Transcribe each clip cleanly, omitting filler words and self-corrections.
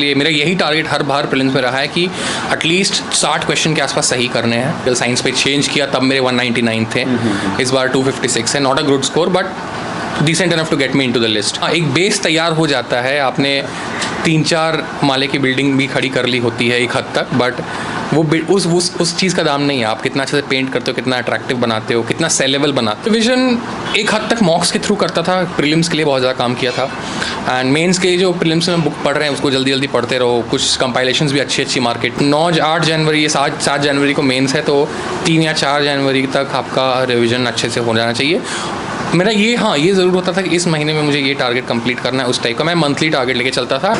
लिए मेरा यही टारगेट हर बार प्रीलिम्स में रहा है कि एटलीस्ट 60 क्वेश्चन के आसपास सही करने हैं। जब साइंस पे चेंज किया तब मेरे 199 थे, इस बार 256 है। Not a good score but decent enough to get me into the list. एक बेस तैयार हो जाता है, आपने 3-4 माले की बिल्डिंग भी खड़ी कर ली होती है एक हद तक, बट वो उस चीज़ का दाम नहीं है। आप कितना अच्छे से पेंट करते हो, कितना अट्रैक्टिव बनाते हो, कितना सेलेबल बनाते हो। रिविजन एक हद तक मॉक्स के थ्रू करता था, प्रीलिम्स के लिए बहुत ज़्यादा काम किया था। एंड मेंस के जो प्रीलिम्स में बुक पढ़ रहे हैं उसको जल्दी जल्दी पढ़ते रहो। कुछ कंपाइलेशंस भी अच्छी मार्केट 8 जनवरी ये 7 जनवरी को मेंस है, तो 3 या 4 जनवरी तक आपका रिविजन अच्छे से हो जाना चाहिए। मेरा ये ज़रूर होता था कि इस महीने में मुझे ये टारगेट कंप्लीट करना है। उस टाइप का मैं मंथली टारगेट लेके चलता था।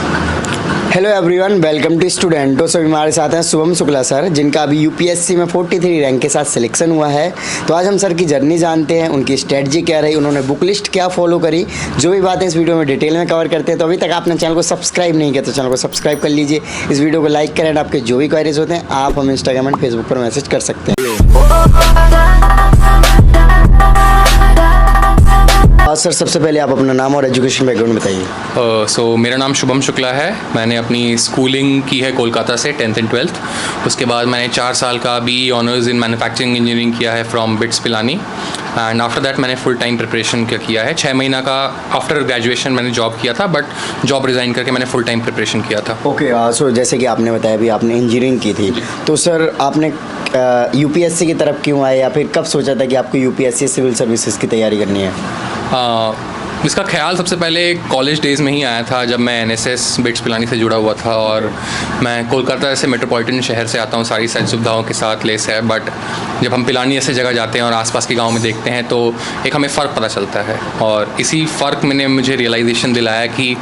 हेलो एवरीवन, वेलकम टू स्टूडेंटो। सो हमारे साथ हैं शुभम शुक्ला सर, जिनका अभी यूपीएससी में 43 रैंक के साथ सिलेक्शन हुआ है। तो आज हम सर की जर्नी जानते हैं, उनकी स्ट्रेटजी क्या रही, उन्होंने बुक लिस्ट क्या फॉलो करी, जो भी बातें इस वीडियो में डिटेल में कवर करते हैं। तो अभी तक आपने चैनल को सब्सक्राइब नहीं किया तो चैनल को सब्सक्राइब कर लीजिए, इस वीडियो को लाइक करें। आपके जो भी क्वेरीज होते हैं आप हमें इंस्टाग्राम एंड फेसबुक पर मैसेज कर सकते हैं। सर सबसे पहले आप अपना नाम और एजुकेशन बैकग्राउंड बताइए। सो मेरा नाम शुभम शुक्ला है। मैंने अपनी स्कूलिंग की है कोलकाता से, 10th एंड 12th। उसके बाद मैंने 4 साल का BE honours in manufacturing engineering किया है from bits Pilani. And after that मैंने फुल टाइम प्रिपरेशन किया है। 6 महीना का आफ्टर ग्रेजुएशन मैंने जॉब किया था, बट जॉब रिज़ाइन करके मैंने फुल टाइम प्रिपरेशन किया था। ओके, सो जैसे कि आपने बताया अभी आपने इंजीनियरिंग की थी, तो सर आपने यूपीएससी की तरफ क्यों आए, या फिर कब सोचा था कि आपको यूपीएससी सिविल सर्विसेज की तैयारी करनी है? इसका ख्याल सबसे पहले कॉलेज डेज़ में ही आया था, जब मैं NSS बिट्स पिलानी से जुड़ा हुआ था। और मैं कोलकाता से मेट्रोपॉलिटन शहर से आता हूँ, सारी सुविधाओं के साथ लेस है। बट जब हम पिलानी ऐसे जगह जाते हैं और आसपास के गांव में देखते हैं तो एक हमें फ़र्क पता चलता है। और इसी फ़र्क में मुझे रियलाइजेशन दिलाया कि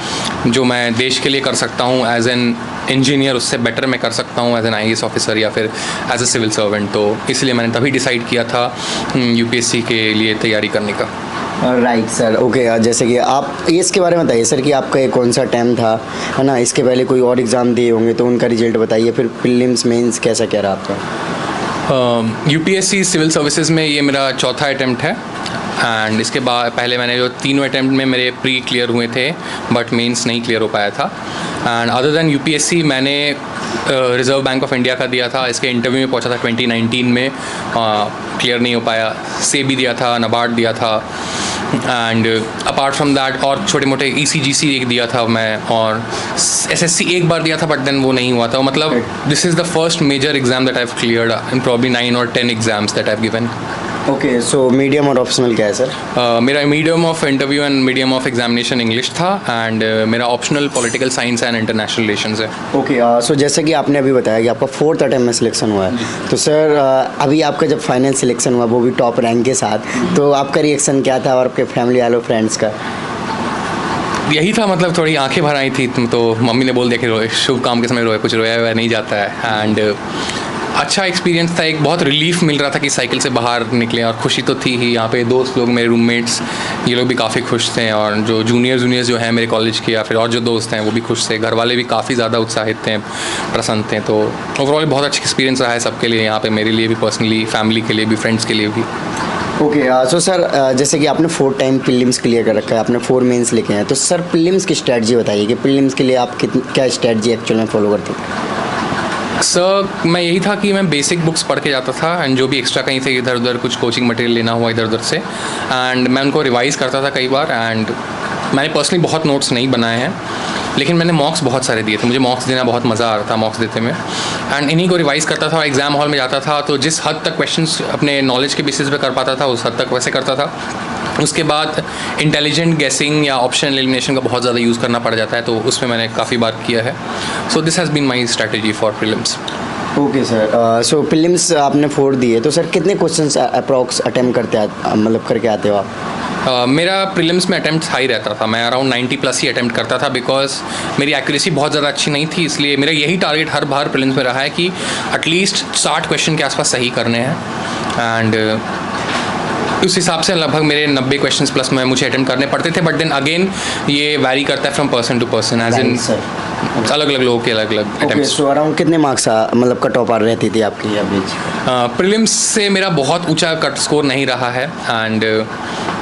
जो मैं देश के लिए कर सकता हूँ एज एन इंजीनियर, उससे बेटर मैं कर सकता हूँ एज एन IAS ऑफिसर या फिर एज ए सिविल सर्वेंट। तो इसलिए मैंने तभी डिसाइड किया था UPSC के लिए तैयारी करने का। Right sir, okay. जैसे कि आप इसके बारे में बताइए सर कि आपका ये कौन सा अटैम्प्ट था, है ना? इसके पहले कोई और एग्ज़ाम दिए होंगे तो उनका रिजल्ट बताइए, फिर प्रीलिम्स मेंस कैसा क्या रहा आपका? UPSC सिविल सर्विसेज में ये मेरा चौथा अटैम्प्ट है। एंड इसके बाद पहले मैंने जो 3 अटैम्प्ट में मेरे प्री क्लियर हुए थे, बट मेंस नहीं क्लियर हो पाया था। एंड अदर दैन UPSC मैंने रिज़र्व बैंक ऑफ इंडिया का दिया था। इसके इंटरव्यू में पहुंचा था 2019 में, क्लियर नहीं हो पाया। सेबी दिया था, नाबार्ड दिया था। एंड अपार्ट फ्रॉम दैट और छोटे मोटे ECGC एक दिया था मैं, और SSC एक बार दिया था, बट देन वो नहीं हुआ था। मतलब this is the first major exam that I have cleared in probably 9 or 10 exams that I have given. Okay, so medium और ऑप्शनल क्या है सर? मेरा medium of interview and medium of examination English था। And मेरा optional political science and international relations है। Okay, so जैसे कि आपने अभी बताया कि आपका 4th अटेम्प्ट में सिलेक्शन हुआ है, तो सर अभी आपका जब फाइनल सिलेक्शन हुआ वो भी टॉप रैंक के साथ, तो आपका रिएक्शन क्या था और आपके फैमिली वालों फ्रेंड्स का? यही था, मतलब थोड़ी आंखें भर आई थी। तो मम्मी ने बोल दिया कि रोए, शुभ काम के समय रोए, कुछ रोया हुआ नहीं जाता है। एंड अच्छा एक्सपीरियंस था, एक बहुत रिलीफ मिल रहा था कि साइकिल से बाहर निकले। और खुशी तो थी ही, यहाँ पे दोस्त लोग, मेरे रूममेट्स, ये लोग भी काफ़ी खुश थे। और जो जूनियर्स जो हैं मेरे कॉलेज के या फिर और जो दोस्त हैं वो भी खुश थे। घर वाले भी काफ़ी ज़्यादा उत्साहित थे, प्रसन्न थे। तो ओवरऑल बहुत अच्छा एक्सपीरियंस रहा है सबके लिए, यहाँ पे मेरे लिए भी पर्सनली, फैमिली के लिए भी, फ्रेंड्स के लिए भी। ओके, सो सर जैसे कि आपने 4 टाइम प्रीलिम्स क्लियर कर रखा है, आपने 4 मेंस लिखे हैं, तो सर प्रीलिम्स की स्ट्रेटजी बताइए कि प्रीलिम्स के लिए आप क्या स्ट्रेटजी एक्चुअल में फॉलो करते हैं? सर मैं यही था कि मैं बेसिक बुक्स पढ़ के जाता था, एंड जो भी एक्स्ट्रा कहीं से इधर उधर कुछ कोचिंग मटेरियल लेना हुआ इधर उधर से, एंड मैं उनको रिवाइज़ करता था कई बार। एंड मैंने पर्सनली बहुत नोट्स नहीं बनाए हैं, लेकिन मैंने मॉक्स बहुत सारे दिए थे। मुझे मॉक्स देना बहुत मज़ा आ रहा था मॉक्स देते में। एंड इन्हीं को रिवाइज़ करता था, एग्ज़ाम हॉल में जाता था तो जिस हद तक क्वेश्चंस अपने नॉलेज के बेसिस पे कर पाता था उस हद तक वैसे करता था। उसके बाद इंटेलिजेंट गेसिंग या ऑप्शन एलिमिनेशन का बहुत ज़्यादा यूज़ करना पड़ जाता है, तो उसमें मैंने काफ़ी बार किया है। So this has been my strategy for prelims. Okay sir, so prelims आपने 4 दिए, तो सर कितने क्वेश्चंस अप्रॉक्स अटेम्प्ट मतलब करके आते हो आप? मेरा प्रीलिम्स में अटैम्प्ट हाई रहता था। मैं अराउंड 90+ ही अटैम्प्ट करता था, बिकॉज मेरी एक्यूरेसी बहुत ज़्यादा अच्छी नहीं थी। इसलिए मेरा यही टारगेट हर बार प्रीलिम्स में रहा है कि एटलीस्ट 60 क्वेश्चन के आसपास सही करने हैं। एंड उस हिसाब से लगभग मेरे 90 क्वेश्चंस प्लस में मुझे अटेम्प्ट करने पड़ते थे। बट देन अगेन ये वैरी करता है from person to person, as in अलग अलग लोगों के अलग अलग अटेम्प्ट्स। सो अराउंड कितने मार्क्स मतलब कट ऑफ रहती थी आपकी एवरेज? प्रीलिम्स से मेरा बहुत ऊंचा कट स्कोर नहीं रहा है। एंड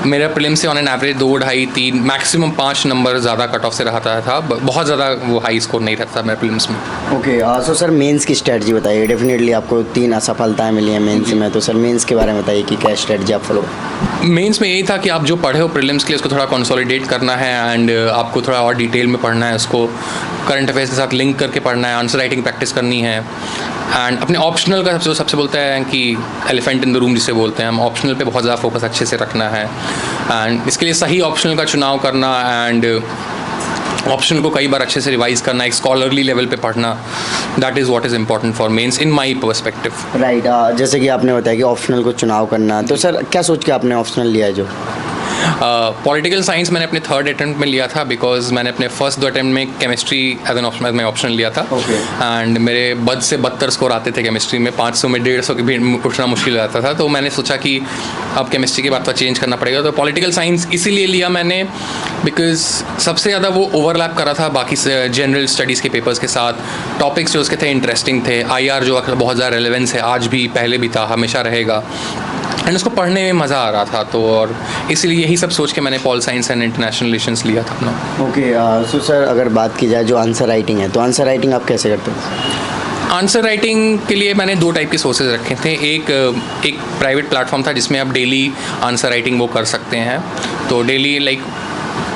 मेरा प्रीलिम्स से on an average 2, 2.5, 3 maximum 5 number ज़्यादा कट ऑफ से रहता था। बहुत ज़्यादा वो हाई स्कोर नहीं रहता था मेरे प्रीलिम्स में। ओके, सो सर मेंस की स्ट्रेटजी बताइए। डेफिनेटली आपको 3 असफलताएं मिली हैं मेंस में, तो सर मेंस के बारे में बताइए कि क्या स्ट्रेटजी आप फॉलो। मेंस में यही था कि आप जो पढ़े हो प्रीलिम्स के लिए उसको थोड़ा कंसोलिडेट करना है एंड आपको थोड़ा और डिटेल में पढ़ना है, उसको करंट अफेयर्स के साथ लिंक करके पढ़ना है, आंसर राइटिंग प्रैक्टिस करनी है एंड अपने ऑप्शनल का सबसे बोलते हैं कि एलिफेंट इन द रूम जिसे बोलते हैं हम, ऑप्शनल पे बहुत ज़्यादा फोकस अच्छे से रखना है एंड इसके लिए सही ऑप्शनल का चुनाव करना एंड ऑप्शनल को कई बार अच्छे से रिवाइज करना, एक स्कॉलरली लेवल पे पढ़ना, that is what is important for mains in my perspective. Right, जैसे कि आपने बताया कि ऑप्शनल को चुनाव करना, तो सर क्या सोच के आपने ऑप्शनल लिया है जो? पॉलिटिकल साइंस मैंने अपने 3rd अटेम्प्ट में लिया था बिकॉज मैंने अपने फर्स्ट 2 अटेम्प्ट में केमिस्ट्री एज एन ऑप्शन में ऑप्शन लिया था एंड मेरे बद से बदतर स्कोर आते थे केमिस्ट्री में, 500 में 150 के भी उठना मुश्किल हो जाता था। तो मैंने सोचा कि अब केमिस्ट्री के बाद तो चेंज करना पड़ेगा, तो पॉलिटिकल साइंस इसीलिए लिया मैंने बिकॉज सबसे ज़्यादा वो ओवरलैप कर रहा था बाकी जनरल स्टडीज़ के पेपर्स के साथ, टॉपिक्स जो उसके थे इंटरेस्टिंग थे, IR जो बहुत ज़्यादा रेलेवेंस है आज भी, पहले भी था, हमेशा रहेगा एंड उसको पढ़ने में मज़ा आ रहा था। तो और इसलिए यही सब सोच के मैंने pol science and international relations लिया था अपना। ओके, सो सर अगर बात की जाए जो आंसर राइटिंग है, तो आंसर राइटिंग आप कैसे करते हैं? आंसर राइटिंग के लिए मैंने 2 टाइप के सोर्सेज रखे थे। एक प्राइवेट प्लेटफॉर्म था जिसमें आप डेली आंसर राइटिंग वो कर सकते हैं, तो डेली लाइक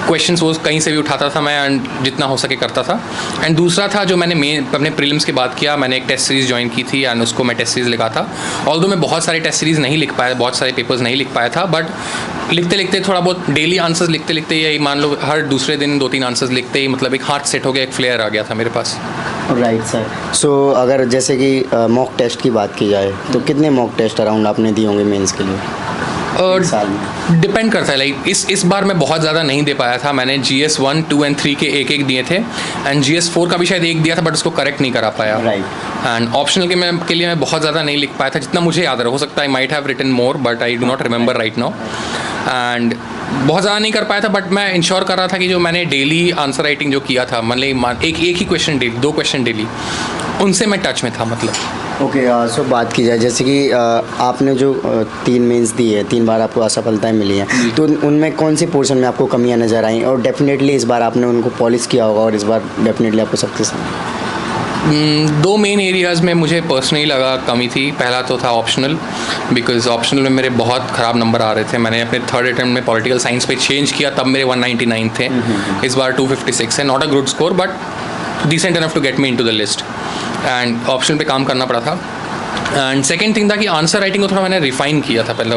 क्वेश्चंस वो कहीं से भी उठाता था मैं एंड जितना हो सके करता था। एंड दूसरा था जो मैंने अपने प्रीलिम्स के बाद किया, मैंने एक टेस्ट सीरीज़ ज्वाइन की थी एंड उसको मैं टेस्ट सीरीज़ लिखा था। ऑल्दो मैं बहुत सारे टेस्ट सीरीज़ नहीं लिख पाया, बहुत सारे पेपर्स नहीं लिख पाया था, बट लिखते लिखते थोड़ा बहुत डेली आंसर्स लिखते लिखते यही मान लो हर दूसरे दिन 2-3 आंसर्स लिखते ही मतलब एक हाथ सेट हो गया, एक फ्लेयर आ गया था मेरे पास। राइट सर, सो अगर जैसे कि मॉक टेस्ट की बात की जाए तो कितने मॉक टेस्ट अराउंड आपने दिए होंगे मेंस के लिए साल में? डिपेंड करता है, लाइक इस बार मैं बहुत ज़्यादा नहीं दे पाया था। मैंने GS 1, 2 एंड 3 के एक दिए थे एंड GS 4 का भी शायद एक दिया था बट उसको करेक्ट नहीं करा पाया। राइट। एंड ऑप्शनल के लिए मैं बहुत ज़्यादा नहीं लिख पाया था जितना मुझे याद रहा, हो सकता है I might have written more but I do not remember right now and बहुत ज़्यादा नहीं कर पाया था। बट मैं इंश्योर कर रहा था कि जो मैंने डेली आंसर राइटिंग जो किया था, मतलब एक ही क्वेश्चन डेली, 2 क्वेश्चन डेली, उनसे मैं टच में था मतलब। ओके, सो बात की जाए जैसे कि आपने जो 3 मेंस दी है, 3 बार आपको असफलताएं मिली हैं, तो उनमें कौन सी पोर्शन में आपको कमियां नज़र आई और डेफिनेटली इस बार आपने उनको पॉलिश किया होगा और इस बार डेफिनेटली आपको सक्सेस? 2 मेन एरियाज़ में मुझे पर्सनली लगा कमी थी। पहला तो था ऑप्शनल, बिकॉज ऑप्शनल में मेरे बहुत ख़राब नंबर आ रहे थे। मैंने अपने 3rd अटेम्प्ट में पॉलिटिकल साइंस पे चेंज किया, तब मेरे 199 थे, इस बार 256 है। Not a good score but decent enough to get me into the list and optional पे काम करना पड़ा था। एंड सेकेंड थिंग था कि आंसर राइटिंग को थोड़ा मैंने रिफाइन किया था। पहले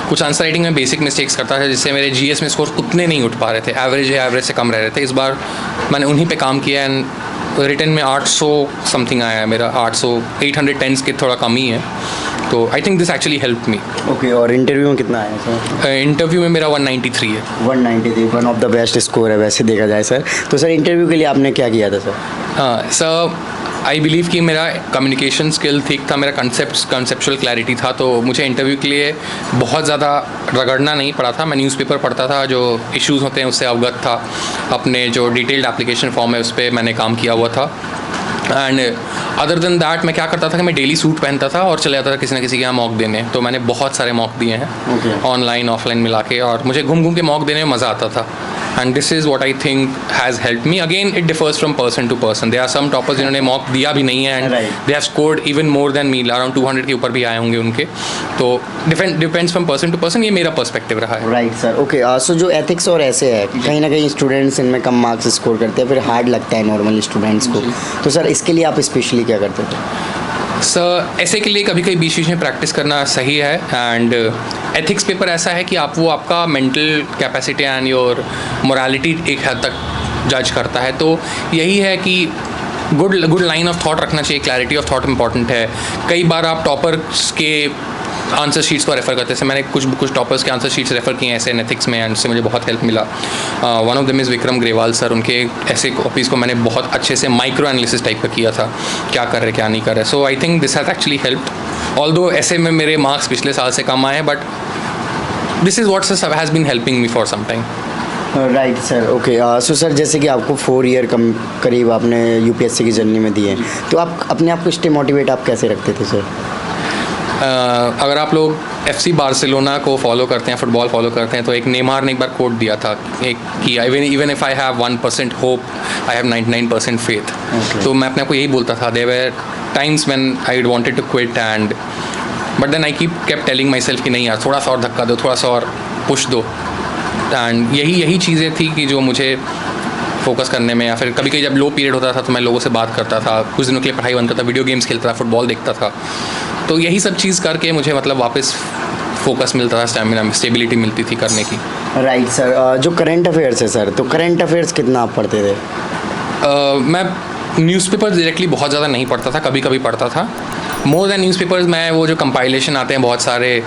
कुछ आंसर राइटिंग में बेसिक मिस्टेक्स करता था जिससे मेरे GS में स्कोर उतने नहीं उठ पा रहे थे, एवरेज से कम रह रहे थे। इस बार मैंने उन्हीं पे काम किया एंड रिटर्न में 800 समथिंग आया है मेरा, 810 के थोड़ा कम ही है, तो आई think this actually help me. Okay, और इंटरव्यू में कितना आया सर? इंटरव्यू में मेरा 193 है। 193 one of the best score है वैसे देखा जाए सर। तो सर इंटरव्यू के लिए आपने क्या किया था सर? हाँ सर, आई बिलीव कि मेरा कम्युनिकेशन स्किल ठीक था, मेरा कंसेप्चुअल क्लैरिटी था, तो मुझे इंटरव्यू के लिए बहुत ज़्यादा रगड़ना नहीं पड़ा था। मैं न्यूज़पेपर पढ़ता था, जो इश्यूज़ होते हैं उससे अवगत था, अपने जो डिटेल्ड एप्लीकेशन फॉर्म है उस पर मैंने काम किया हुआ था एंड अदर देन दैट मैं क्या करता था कि मैं डेली सूट पहनता था और चले जाता था किसी ना किसी के यहाँ मॉक देने। तो मैंने बहुत सारे मॉक दिए हैं ऑनलाइन ऑफलाइन मिला के, और मुझे घूम घूम के मॉक देने में मज़ा आता था and this is what I think has help me. Again it differs from person to person, they are some toppers जिन्होंने मॉक दिया भी नहीं है and they have scored even more than me, around 200 के ऊपर भी आए होंगे उनके। तो depends from person to person, ये मेरा पर्सपेक्टिव रहा है। राइट सर, ओके, सो जो एथिक्स और ऐसे है कहीं ना कहीं स्टूडेंट्स इनमें कम मार्क्स स्कोर करते हैं, फिर हार्ड लगता है नॉर्मल स्टूडेंट्स को, तो सर इसके लिए आप स्पेशली क्या करते थे? सर ऐसे के लिए कभी कभी बीच बीच में प्रैक्टिस करना सही है एंड एथिक्स पेपर ऐसा है कि आप वो आपका mental capacity and your morality एक हद तक जज करता है। तो यही है कि गुड लाइन ऑफ थॉट रखना चाहिए, क्लैरिटी ऑफ थॉट इंपॉर्टेंट है। कई बार आप टॉपर्स के आंसर शीट्स को रेफ़र करते हैं, मैंने कुछ टॉपर्स के आंसर शीट्स रेफ़र किए हैं ऐसे एथिक्स में एंड उससे मुझे बहुत हेल्प मिला। One of them is Vikram Grewal sir, उनके ऐसे कॉपीज़ को मैंने बहुत अच्छे से माइक्रो एनालिसिस टाइप का किया था, क्या कर रहे क्या नहीं कर रहे। So I think this has actually helped, although ऐसे में मेरे मार्क्स पिछले साल से कम आए, but this is what has been helping me for some time. Right sir, okay, so sir जैसे कि आपको 4 ईयर करीब आपने UPSC की जर्नी में दिए, तो आप अपने आप को स्टे मोटिवेट आप कैसे रखते थे सर? अगर आप लोग FC बार्सिलोना को फॉलो करते हैं, फुटबॉल फॉलो करते हैं, तो एक नेमार ने एक बार कोट दिया था एक कि even if I have 1% hope I have 99% faith. तो मैं अपने आप को यही बोलता था, there were times when I wanted to quit and but then I kept telling myself कि नहीं यार, थोड़ा सा और धक्का दो, थोड़ा सा और पुश दो। एंड यही चीज़ें थी कि जो मुझे फोकस करने में, या फिर कभी कभी जब लो पीरियड होता था तो मैं लोगों से बात करता था, कुछ दिनों के लिए पढ़ाई बंद करता था, वीडियो गेम्स खेलता था, फुटबॉल देखता था। तो यही सब चीज़ करके मुझे मतलब वापस फोकस मिलता था, स्टैमिना, स्टेबिलिटी मिलती थी करने की। राइट सर, जो करंट अफेयर्स है सर, तो करंट अफेयर्स कितना आप पढ़ते थे? मैं न्यूज़पेपर डायरेक्टली बहुत ज़्यादा नहीं पढ़ता था, कभी कभी पढ़ता था। मोर देन न्यूज़पेपर्स मैं वो जो कंपाइलेशन आते हैं बहुत सारे,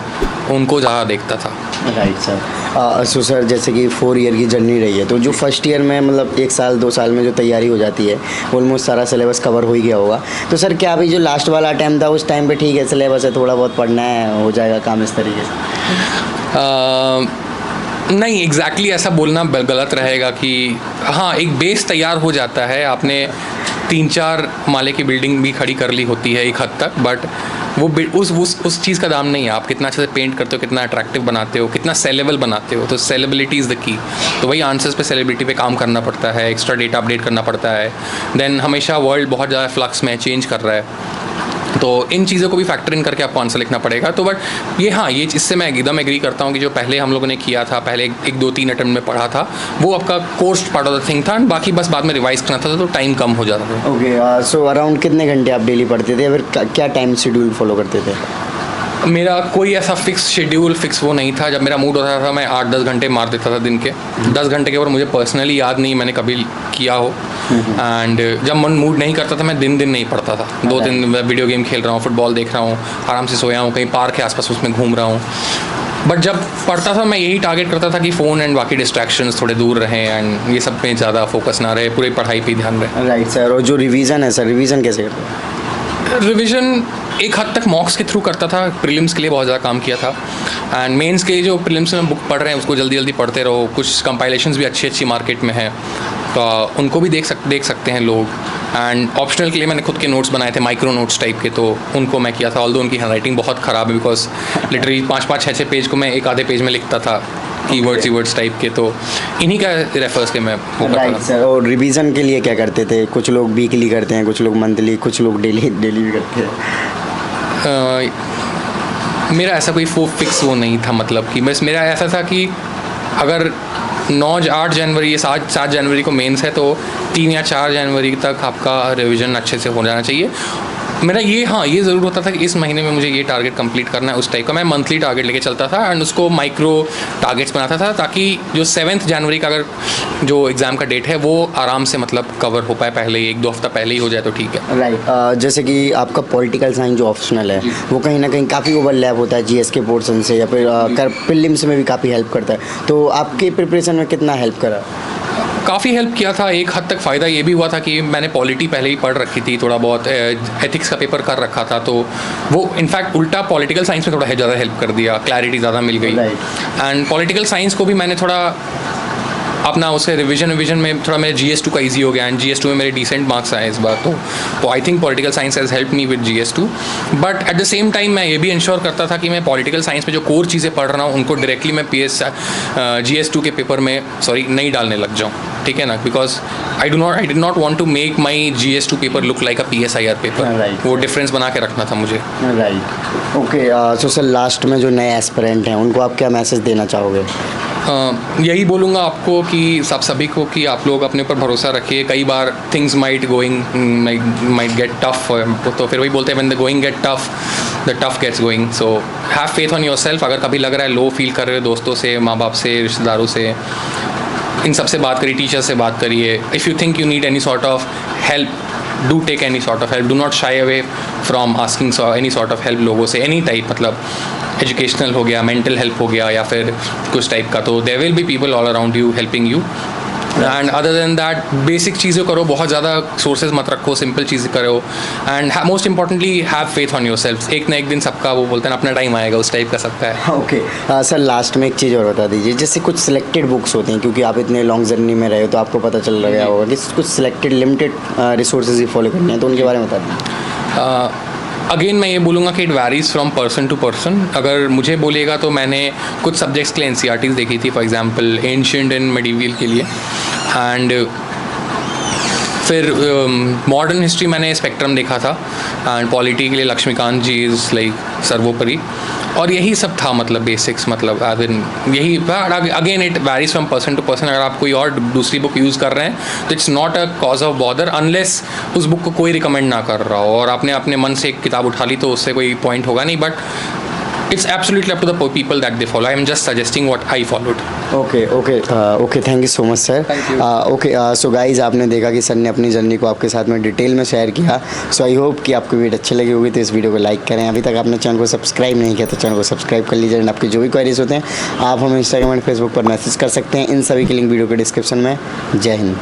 उनको ज़्यादा देखता था। Right sir. सो सर, जैसे कि 4 ईयर की जर्नी रही है, तो जो फर्स्ट ईयर में मतलब 1 साल 2 साल में जो तैयारी हो जाती है, ऑलमोस्ट सारा सिलेबस कवर हो ही गया होगा। तो सर क्या अभी जो लास्ट वाला टाइम था उस टाइम पे ठीक है, सिलेबस है, थोड़ा बहुत पढ़ना है, हो जाएगा काम इस तरीके से? नहीं, एग्जैक्टली ऐसा बोलना गलत रहेगा कि हाँ, एक बेस तैयार हो जाता है। आपने 3-4 माले की बिल्डिंग भी खड़ी कर ली होती है एक हद तक, बट वो उस चीज़ का दाम नहीं है। आप कितना अच्छे से पेंट करते हो, कितना अट्रैक्टिव बनाते हो, कितना सेलेबल बनाते हो। तो सेलेबिलिटी इज़ द की। तो वही आंसर्स पे सेलेबिलिटी पे काम करना पड़ता है, एक्स्ट्रा डेटा अपडेट करना पड़ता है। देन हमेशा वर्ल्ड बहुत ज़्यादा फ्लक्स में चेंज कर रहा है, तो इन चीज़ों को भी फैक्टर इन करके आपको आंसर लिखना पड़ेगा। तो बट ये हाँ, ये इससे मैं एकदम एग्री करता हूँ कि जो पहले हम लोगों ने किया था, पहले 1-2-3 अटेम्प्ट में पढ़ा था, वो आपका course part of the thing था, बाकी बस बाद में रिवाइज करना था, तो टाइम कम हो जाता था। ओके, सो अराउंड कितने घंटे आप डेली पढ़ते थे, या फिर क्या टाइम शेड्यूल फॉलो करते थे? मेरा कोई ऐसा फिक्स शेड्यूल फिक्स वो नहीं था। जब मेरा मूड होता था मैं 8-10 घंटे मार देता था दिन के। 10 घंटे के ऊपर मुझे पर्सनली याद नहीं मैंने कभी किया हो। एंड जब मन मूड नहीं करता था, मैं दिन नहीं पढ़ता था। 2 दिन मैं वीडियो गेम खेल रहा हूँ, फुटबॉल देख रहा हूँ, आराम से सोया हूँ, कहीं पार्क के आसपास उसमें घूम रहा हूँ। बट जब पढ़ता था मैं यही टारगेट करता था कि फ़ोन एंड बाकी डिस्ट्रैक्शंस थोड़े दूर रहें एंड ये सब पे ज़्यादा फोकस ना रहे, पूरी पढ़ाई पे ध्यान रहे। Right sir. और जो रिवीजन है सर, रिवीजन कैसे करते हैं? रिवीजन एक हद तक मॉक्स के थ्रू करता था, प्रीलिम्स के लिए बहुत ज़्यादा काम किया था। एंड मेंस के जो प्रीलिम्स में बुक पढ़ रहे हैं उसको जल्दी पढ़ते रहो। कुछ कंपाइलेशंस भी अच्छी मार्केट में है, तो उनको भी देख सकते हैं लोग। एंड ऑप्शनल के लिए मैंने खुद के नोट्स बनाए थे, माइक्रो नोट्स टाइप के, तो उनको मैं किया था। ऑल्दो उनकी हैंडराइटिंग बहुत ख़राब है, बिकॉज लिटरली 5-5, 6-6 पेज को मैं एक आधे पेज में लिखता था, कीवर्ड्स टाइप के। तो इन्हीं का रेफर्स के मैं वो करता था। Right sir. और रिवीजन के लिए क्या करते थे? कुछ लोग वीकली करते हैं, कुछ लोग मंथली, कुछ लोग डेली भी करते हैं। मेरा ऐसा कोई फिक्स वो नहीं था, मतलब कि बस मेरा ऐसा था कि अगर 8 जनवरी या 7 जनवरी को मेंस है, तो 3 या 4 जनवरी तक आपका रिवीजन अच्छे से हो जाना चाहिए। मेरा ये ज़रूर होता था कि इस महीने में मुझे ये टारगेट कंप्लीट करना है, उस टाइप का मैं मंथली टारगेट लेके चलता था। एंड उसको माइक्रो टारगेट्स बनाता था, ताकि जो 7 जनवरी का अगर जो एग्ज़ाम का डेट है वो आराम से मतलब कवर हो पाए, पहले ही 1-2 हफ्ता पहले ही हो जाए तो ठीक है। राइट। जैसे कि आपका पॉलिटिकल साइंस जो ऑप्शनल है, वो कहीं ना कहीं काफ़ी ओवरलैप होता है GS के पोर्शन से, या फिर प्रीलिम्स में भी काफ़ी हेल्प करता है। तो आपके प्रिपरेशन में कितना हेल्प करा? काफ़ी हेल्प किया था। एक हद तक फ़ायदा ये भी हुआ था कि मैंने पॉलिटी पहले ही पढ़ रखी थी, थोड़ा बहुत एथिक्स का पेपर कर रखा था, तो वो इनफैक्ट उल्टा पॉलिटिकल साइंस में थोड़ा ज़्यादा हेल्प कर दिया, क्लैरिटी ज़्यादा मिल गई। एंड पॉलिटिकल साइंस को भी मैंने थोड़ा अपना उसे रिवीजन में थोड़ा मेरे GS2 का इजी हो गया। एंड GS2 में मेरे डिसेंट मार्क्स आए इस बार, तो I think political science has help me with GS2। But at the same time मैं ये भी इंश्योर करता था कि मैं पॉलिटिकल साइंस में जो कोर चीज़ें पढ़ रहा हूँ उनको डायरेक्टली मैं GS2 के पेपर में नहीं डालने लग जाऊँ, ठीक है ना, because I did not want to make my GS2 paper look like a PSIR paper. वो डिफरेंस बना के रखना था मुझे। Right. Okay, so sir last में जो नए एस्पिरेंट हैं उनको आप क्या मैसेज देना चाहोगे? यही बोलूँगा आपको कि सभी को कि आप लोग अपने ऊपर भरोसा रखिए। कई बार थिंग्स माइट गेट टफ, तो फिर वही बोलते हैं when the going get tough the tough gets going. So have faith on yourself. अगर कभी लग रहा है लो फील कर रहे हो, दोस्तों से, माँ बाप से, रिश्तेदारों से, इन सब से बात करिए, टीचर से बात करिए। If you think you need any sort of help, do take any sort of help, do not shy away from asking any sort of help लोगों से, एनी टाइप, मतलब एजुकेशनल हो गया, मेंटल हेल्प हो गया, या फिर कुछ टाइप का। तो there will be people all around you helping you. And other than that basic चीज़ें करो, बहुत ज़्यादा सोर्सेज मत रखो, सिंपल चीज़ें करो। And most importantly have faith on yourself. एक ना एक दिन सबका वो बोलते हैं अपना टाइम आएगा, उस टाइप का सबका है। ओके सर, लास्ट में एक चीज़ और बता दीजिए। जैसे कुछ सिलेक्टेड बुक्स होती हैं, क्योंकि आप इतने लॉन्ग जर्नी में रहे हो तो आपको पता चल गया होगा कि कुछ सिलेक्टेड लिमिटेड रिसोर्सेज ही फॉलो करने हैं, तो उनके बारे में बता दीजिए। अगेन मैं ये बोलूँगा कि it varies from person to person. अगर मुझे बोलेगा तो मैंने कुछ सब्जेक्ट्स के लिए NCERTs देखी थी, for example ancient and medieval के लिए, एंड फिर मॉडर्न हिस्ट्री मैंने स्पेक्ट्रम देखा था, एंड पॉलिटी के लिए लक्ष्मीकांत जी इज़ लाइक सर्वोपरि. और यही सब था, मतलब बेसिक्स, मतलब यही. Again it varies from person to person. अगर आप कोई और दूसरी बुक यूज़ कर रहे हैं तो it's not a cause of bother unless उस बुक को कोई रिकमेंड ना कर रहा हो और आपने अपने मन से एक किताब उठा ली तो उससे कोई पॉइंट होगा नहीं. But it's absolutely up to the people that they follow. I am just suggesting what I followed. Okay thank you so much sir. Thank you. Okay so guys, आपने देखा कि सर ने अपनी जर्नी को आपके साथ में डिटेल में शेयर किया. सो आई होप कि आपको वीडियो अच्छी लगी होगी. तो इस वीडियो को लाइक करें. अभी तक आपने चैनल को सब्सक्राइब नहीं किया तो चैनल को सब्सक्राइब कर लीजिए. एंड आपके जो भी क्वेरीज होते हैं आप हमें इंस्टाग्राम एंड फेसबुक पर मैसेज कर सकते हैं. इन सभी की लिंक वीडियो के डिस्क्रिप्शन में. जय हिंद.